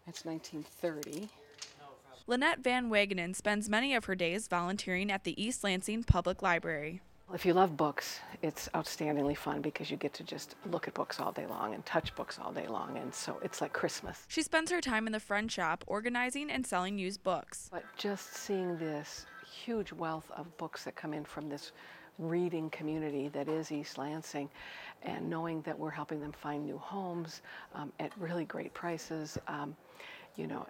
It's 1930. Lynette Van Wagenen spends many of her days volunteering at the East Lansing Public Library. If you love books, it's outstandingly fun because you get to just look at books all day long and touch books all day long, and so it's like Christmas. She spends her time in the friend shop organizing and selling used books. But just seeing this huge wealth of books that come in from this reading community that is East Lansing, and knowing that we're helping them find new homes at really great prices,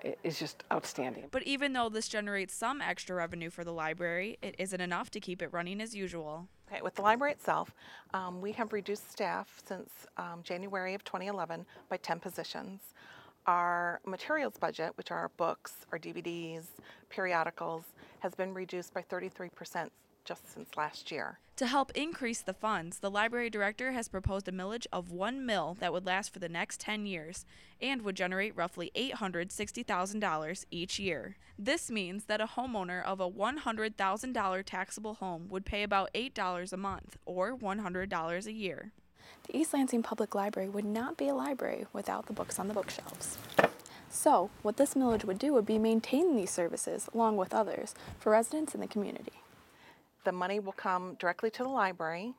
it is just outstanding. But even though this generates some extra revenue for the library, it isn't enough to keep it running as usual. Okay, with the library itself, we have reduced staff since January of 2011 by 10 positions. Our materials budget, which are our books, our DVDs, periodicals, has been reduced by 33% just since last year. To help increase the funds, the library director has proposed a millage of $1 that would last for the next 10 years and would generate roughly $860,000 each year. This means that a homeowner of a $100,000 taxable home would pay about $8 a month, or $100 a year. The East Lansing Public Library would not be a library without the books on the bookshelves. So, what this millage would do would be maintain these services, along with others, for residents in the community. The money will come directly to the library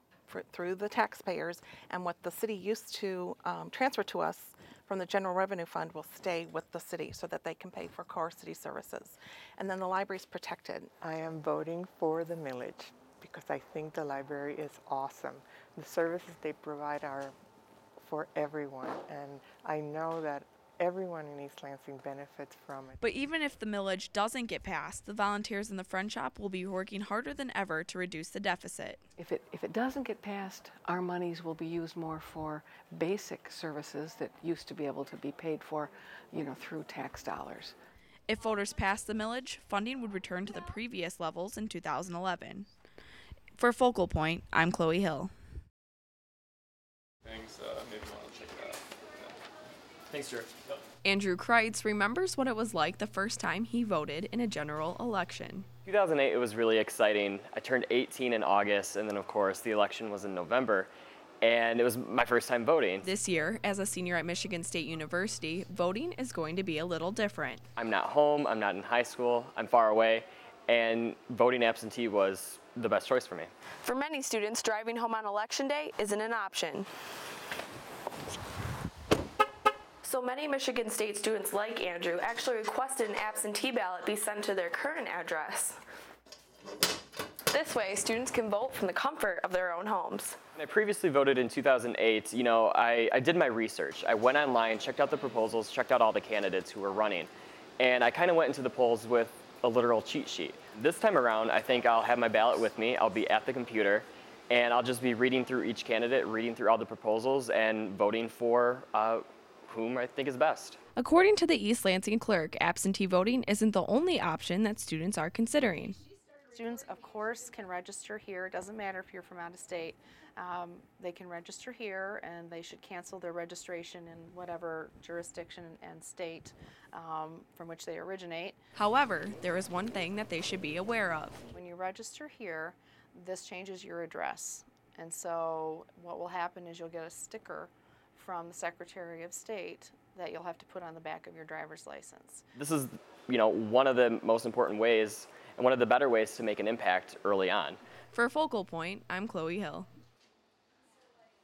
through the taxpayers, and what the city used to transfer to us from the general revenue fund will stay with the city so that they can pay for core city services. And then the library is protected. I am voting for the millage because I think the library is awesome. The services they provide are for everyone, and I know that everyone in East Lansing benefits from it. But even if the millage doesn't get passed, the volunteers in the friend shop will be working harder than ever to reduce the deficit. If it doesn't get passed, our monies will be used more for basic services that used to be able to be paid for, through tax dollars. If voters pass the millage, funding would return to the previous levels in 2011. For Focal Point, I'm Chloe Hill. Thanks. Maybe want to check it out. Yeah. Thanks, Drew. Yep. Andrew Kreitz remembers what it was like the first time he voted in a general election. 2008, it was really exciting. I turned 18 in August, and then of course the election was in November, and it was my first time voting. This year, as a senior at Michigan State University, voting is going to be a little different. I'm not home, I'm not in high school, I'm far away, and voting absentee was the best choice for me. For many students, driving home on election day isn't an option. So many Michigan State students like Andrew actually requested an absentee ballot be sent to their current address. This way, students can vote from the comfort of their own homes. When I previously voted in 2008, I did my research. I went online, checked out the proposals, checked out all the candidates who were running, and I kind of went into the polls with a literal cheat sheet. This time around, I think I'll have my ballot with me, I'll be at the computer, and I'll just be reading through each candidate, reading through all the proposals, and voting for whom I think is best. According to the East Lansing clerk, absentee voting isn't the only option that students are considering. Students, of course, can register here. It doesn't matter if you're from out of state. They can register here, and they should cancel their registration in whatever jurisdiction and state from which they originate. However, there is one thing that they should be aware of. When you register here, this changes your address. And so what will happen is you'll get a sticker from the Secretary of State that you'll have to put on the back of your driver's license. This is, one of the most important ways and one of the better ways to make an impact early on. For Focal Point, I'm Chloe Hill.